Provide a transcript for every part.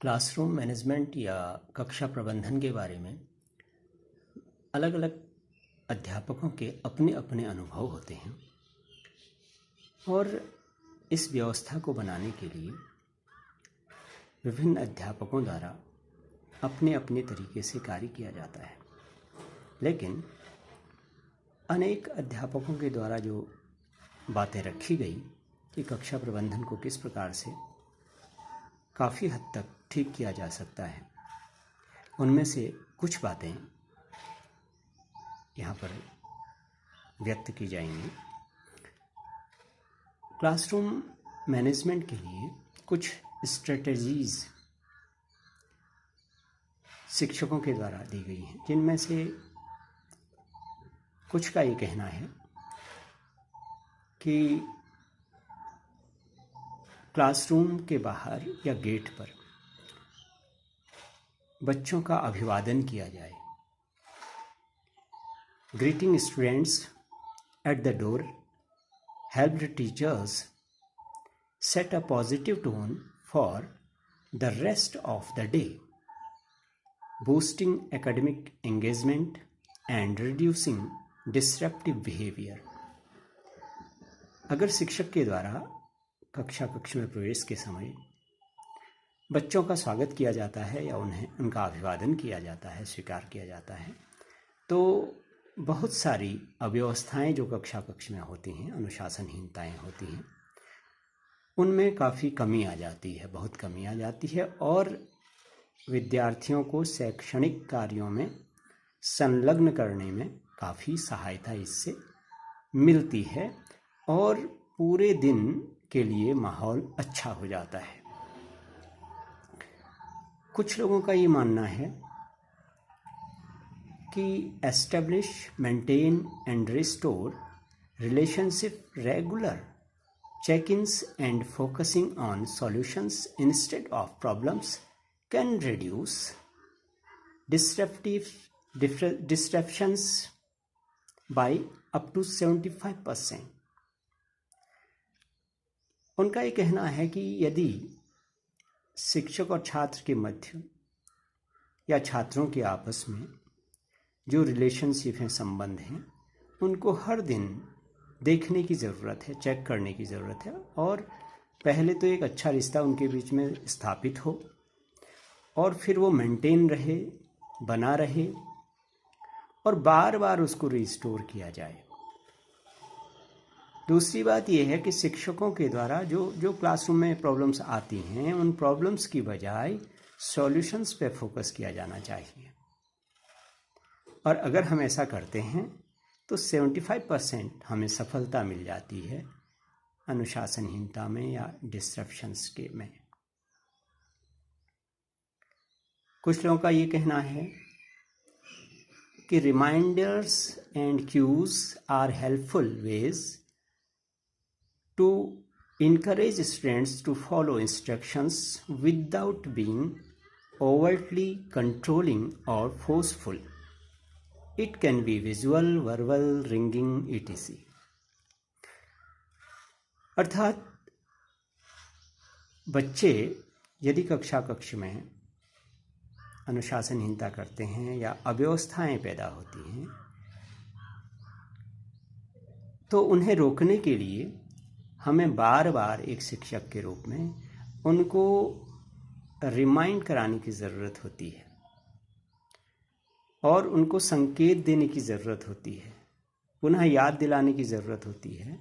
Classroom management या कक्षा प्रबंधन के बारे में अलग अलग अध्यापकों के अपने अपने अनुभव होते हैं और इस व्यवस्था को बनाने के लिए विभिन्न अध्यापकों द्वारा अपने अपने तरीके से कार्य किया जाता है। लेकिन अनेक अध्यापकों के द्वारा जो बातें रखी गई कि कक्षा प्रबंधन को किस प्रकार से काफ़ी हद तक ठीक किया जा सकता है, उनमें से कुछ बातें यहाँ पर व्यक्त की जाएंगी। क्लासरूम मैनेजमेंट के लिए कुछ स्ट्रेटजीज शिक्षकों के द्वारा दी गई हैं, जिनमें से कुछ का ये कहना है कि क्लासरूम के बाहर या गेट पर बच्चों का अभिवादन किया जाए। Greeting students at the door help the teachers set a positive tone for the rest of the day, boosting academic engagement and reducing disruptive behavior. अगर शिक्षक के द्वारा कक्ष में प्रवेश के समय बच्चों का स्वागत किया जाता है या उनका अभिवादन किया जाता है, स्वीकार किया जाता है, तो बहुत सारी अव्यवस्थाएं जो कक्ष में होती हैं, अनुशासनहीनताएं होती हैं, उनमें काफ़ी कमी आ जाती है, बहुत कमी आ जाती है और विद्यार्थियों को शैक्षणिक कार्यों में संलग्न करने में काफ़ी सहायता इससे मिलती है और पूरे दिन के लिए माहौल अच्छा हो जाता है। कुछ लोगों का ये मानना है कि establish, maintain and restore relationship, regular check-ins and focusing on solutions instead of problems can reduce disruptions by up to 75%. उनका ये कहना है कि यदि शिक्षक और छात्र के मध्य या छात्रों के आपस में जो रिलेशनशिप हैं, संबंध हैं, उनको हर दिन देखने की ज़रूरत है, चेक करने की ज़रूरत है और पहले तो एक अच्छा रिश्ता उनके बीच में स्थापित हो और फिर वो मेंटेन रहे, बना रहे और बार बार उसको रिस्टोर किया जाए। दूसरी बात यह है कि शिक्षकों के द्वारा जो क्लासरूम में प्रॉब्लम्स आती हैं, उन प्रॉब्लम्स की बजाय सॉल्यूशंस पे फोकस किया जाना चाहिए और अगर हम ऐसा करते हैं तो 75% हमें सफलता मिल जाती है अनुशासनहीनता में या डिस्ट्रप्शंस के में। कुछ लोगों का ये कहना है कि reminders and cues are helpful ways to encourage students to follow instructions without being overtly controlling or forceful. It can be visual, verbal, ringing, etc. अर्थात बच्चे यदि कक्ष में अनुशासनहीनता करते हैं या अव्यवस्थाएं पैदा होती हैं, तो उन्हें रोकने के लिए हमें बार बार एक शिक्षक के रूप में उनको रिमाइंड कराने की ज़रूरत होती है और उनको संकेत देने की ज़रूरत होती है, पुनः याद दिलाने की ज़रूरत होती है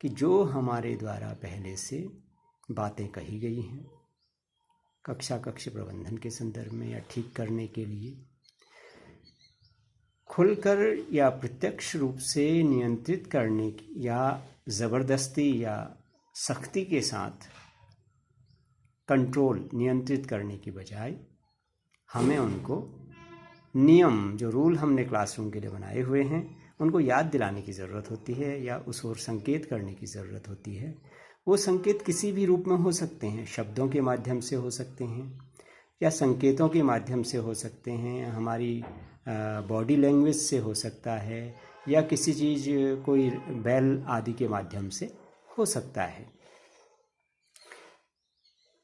कि जो हमारे द्वारा पहले से बातें कही गई हैं कक्ष प्रबंधन के संदर्भ में या ठीक करने के लिए, खुलकर या प्रत्यक्ष रूप से नियंत्रित करने की या ज़बरदस्ती या सख्ती के साथ कंट्रोल नियंत्रित करने की बजाय हमें उनको नियम, जो रूल हमने क्लासरूम के लिए बनाए हुए हैं, उनको याद दिलाने की ज़रूरत होती है या उस ओर संकेत करने की ज़रूरत होती है। वो संकेत किसी भी रूप में हो सकते हैं, शब्दों के माध्यम से हो सकते हैं या संकेतों के माध्यम से हो सकते हैं, हमारी बॉडी लैंग्वेज से हो सकता है या किसी चीज़, कोई बैल आदि के माध्यम से हो सकता है।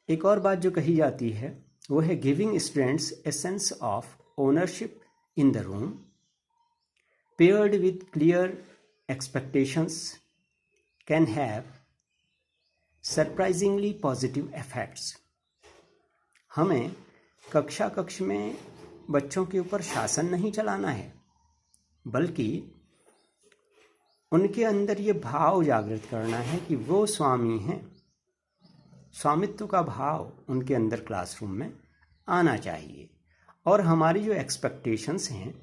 एक और बात जो कही जाती है वो है giving students a sense of ownership in the room paired with clear expectations can have surprisingly positive effects. हमें कक्ष में बच्चों के ऊपर शासन नहीं चलाना है, बल्कि उनके अंदर ये भाव जागृत करना है कि वो स्वामी हैं। स्वामित्व का भाव उनके अंदर क्लासरूम में आना चाहिए और हमारी जो एक्सपेक्टेशंस हैं,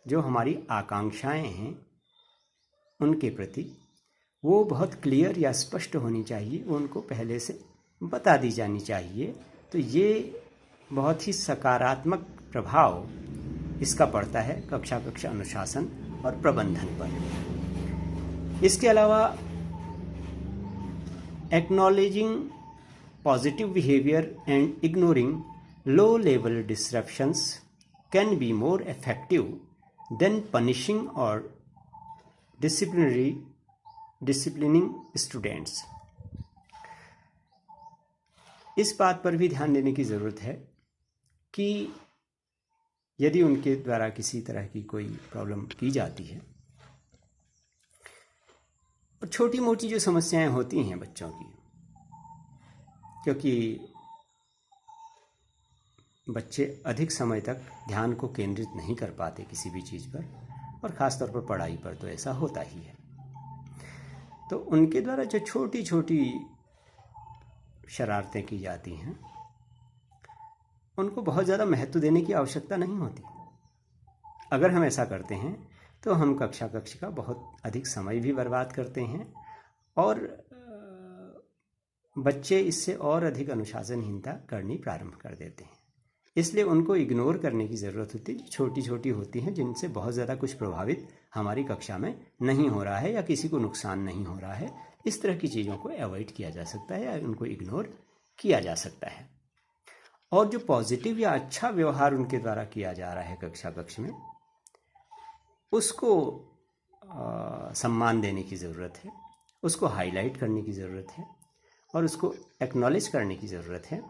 जो हमारी आकांक्षाएं हैं उनके प्रति, वो बहुत क्लियर या स्पष्ट होनी चाहिए, वो उनको पहले से बता दी जानी चाहिए। तो ये बहुत ही सकारात्मक प्रभाव इसका पड़ता है कक्षा अनुशासन और प्रबंधन पर। इसके अलावा acknowledging positive behaviour and ignoring low level disruptions can be more effective than punishing और डिसिप्लिनिंग स्टूडेंट्स। इस बात पर भी ध्यान देने की ज़रूरत है कि यदि उनके द्वारा किसी तरह की कोई प्रॉब्लम की जाती है और छोटी मोटी जो समस्याएं होती हैं बच्चों की, क्योंकि बच्चे अधिक समय तक ध्यान को केंद्रित नहीं कर पाते किसी भी चीज़ पर, और ख़ास तौर पर पढ़ाई पर तो ऐसा होता ही है। तो उनके द्वारा जो छोटी छोटी शरारतें की जाती हैं उनको बहुत ज़्यादा महत्व देने की आवश्यकता नहीं होती। अगर हम ऐसा करते हैं तो हम कक्षा का बहुत अधिक समय भी बर्बाद करते हैं और बच्चे इससे और अधिक अनुशासनहीनता करनी प्रारंभ कर देते हैं। इसलिए उनको इग्नोर करने की ज़रूरत होती है, जो छोटी छोटी होती हैं, जिनसे बहुत ज़्यादा कुछ प्रभावित हमारी कक्षा में नहीं हो रहा है या किसी को नुकसान नहीं हो रहा है। इस तरह की चीज़ों को अवॉइड किया जा सकता है या उनको इग्नोर किया जा सकता है। और जो पॉजिटिव या अच्छा व्यवहार उनके द्वारा किया जा रहा है कक्ष में, उसको सम्मान देने की ज़रूरत है, उसको हाईलाइट करने की ज़रूरत है और उसको एक्नॉलेज करने की ज़रूरत है।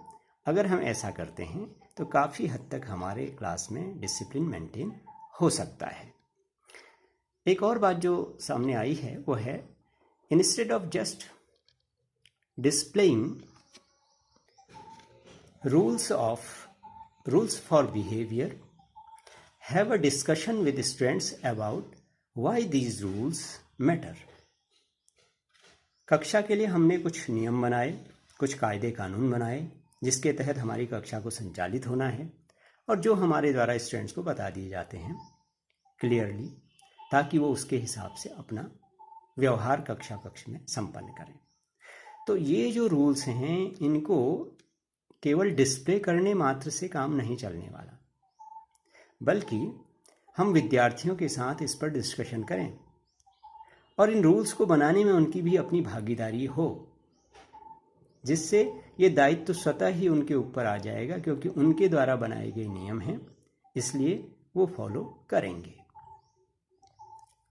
अगर हम ऐसा करते हैं तो काफ़ी हद तक हमारे क्लास में डिसिप्लिन मेंटेन हो सकता है। एक और बात जो सामने आई है वो है, instead of just displaying rules for behavior, have a discussion with students about why these rules matter। कक्षा के लिए हमने कुछ नियम बनाए, कुछ कायदे कानून बनाए जिसके तहत हमारी कक्षा को संचालित होना है और जो हमारे द्वारा स्टूडेंट्स को बता दिए जाते हैं क्लियरली, ताकि वो उसके हिसाब से अपना व्यवहार कक्षा में संपन्न करें। तो ये जो रूल्स हैं, इनको केवल डिस्प्ले करने मात्र से काम नहीं चलने वाला, बल्कि हम विद्यार्थियों के साथ इस पर डिस्कशन करें और इन रूल्स को बनाने में उनकी भी अपनी भागीदारी हो, जिससे ये दायित्व स्वतः ही उनके ऊपर आ जाएगा, क्योंकि उनके द्वारा बनाए गए नियम हैं, इसलिए वो फॉलो करेंगे।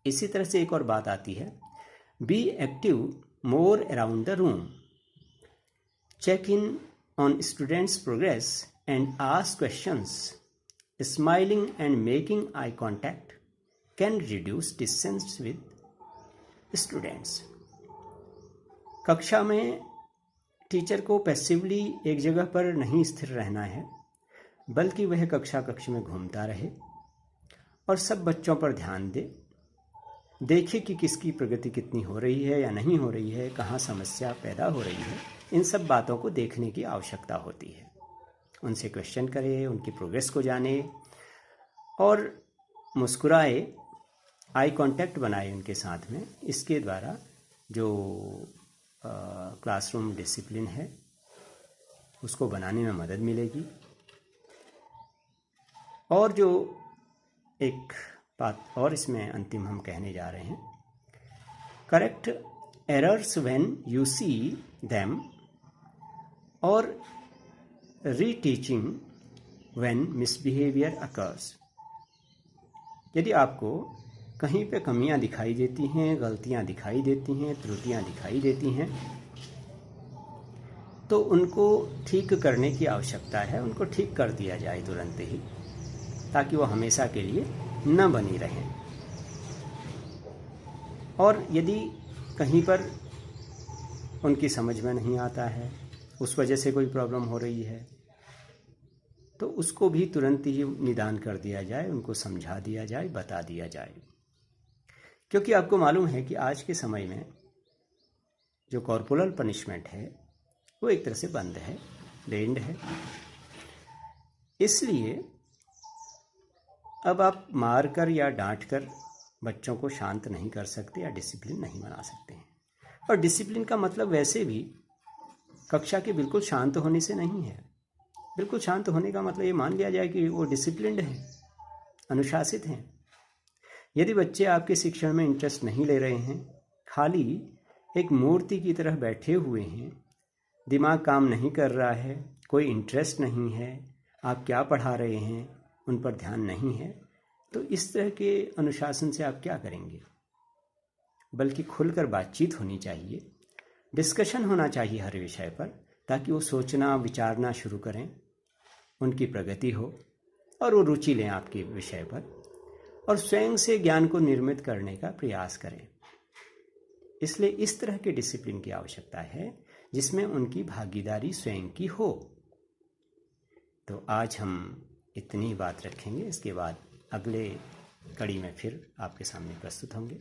इसी तरह से एक और बात आती है, be active more around the room, check in on students' progress and ask questions. Smiling and making eye contact can reduce distance with students। कक्षा में टीचर को पैसिवली एक जगह पर नहीं स्थिर रहना है, बल्कि वह कक्षा में घूमता रहे और सब बच्चों पर ध्यान दे, देखे कि किसकी प्रगति कितनी हो रही है या नहीं हो रही है, कहाँ समस्या पैदा हो रही है। इन सब बातों को देखने की आवश्यकता होती है। उनसे क्वेश्चन करे, उनकी प्रोग्रेस को जाने और मुस्कुराए, आई कांटेक्ट बनाए उनके साथ में। इसके द्वारा जो क्लासरूम डिसिप्लिन है उसको बनाने में मदद मिलेगी। और जो एक बात और इसमें अंतिम हम कहने जा रहे हैं, correct errors when you see them और रीटीचिंग व्हेन मिसबिहेवियर अकर्स। यदि आपको कहीं पे कमियां दिखाई देती हैं, गलतियां दिखाई देती हैं, त्रुटियां दिखाई देती हैं, तो उनको ठीक करने की आवश्यकता है, उनको ठीक कर दिया जाए तुरंत ही, ताकि वो हमेशा के लिए न बनी रहें। और यदि कहीं पर उनकी समझ में नहीं आता है, उस वजह से कोई प्रॉब्लम हो रही है, तो उसको भी तुरंत ही निदान कर दिया जाए, उनको समझा दिया जाए, बता दिया जाए। क्योंकि आपको मालूम है कि आज के समय में जो कॉर्पोरल पनिशमेंट है वो एक तरह से बंद है, बैंड है। इसलिए अब आप मार कर या डांट कर बच्चों को शांत नहीं कर सकते या डिसिप्लिन नहीं बना सकते हैं। और डिसिप्लिन का मतलब वैसे भी कक्षा के बिल्कुल शांत होने से नहीं है। बिल्कुल शांत होने का मतलब ये मान लिया जाए कि वो डिसिप्लिन्ड हैं, अनुशासित हैं। यदि बच्चे आपके शिक्षण में इंटरेस्ट नहीं ले रहे हैं, खाली एक मूर्ति की तरह बैठे हुए हैं, दिमाग काम नहीं कर रहा है, कोई इंटरेस्ट नहीं है, आप क्या पढ़ा रहे हैं उन पर ध्यान नहीं है, तो इस तरह के अनुशासन से आप क्या करेंगे? बल्कि खुलकर बातचीत होनी चाहिए, डिस्कशन होना चाहिए हर विषय पर, ताकि वो सोचना विचारना शुरू करें, उनकी प्रगति हो और वो रुचि लें आपके विषय पर, और स्वयं से ज्ञान को निर्मित करने का प्रयास करें। इसलिए इस तरह के डिसिप्लिन की आवश्यकता है जिसमें उनकी भागीदारी स्वयं की हो। तो आज हम इतनी बात रखेंगे, इसके बाद अगले कड़ी में फिर आपके सामने प्रस्तुत होंगे।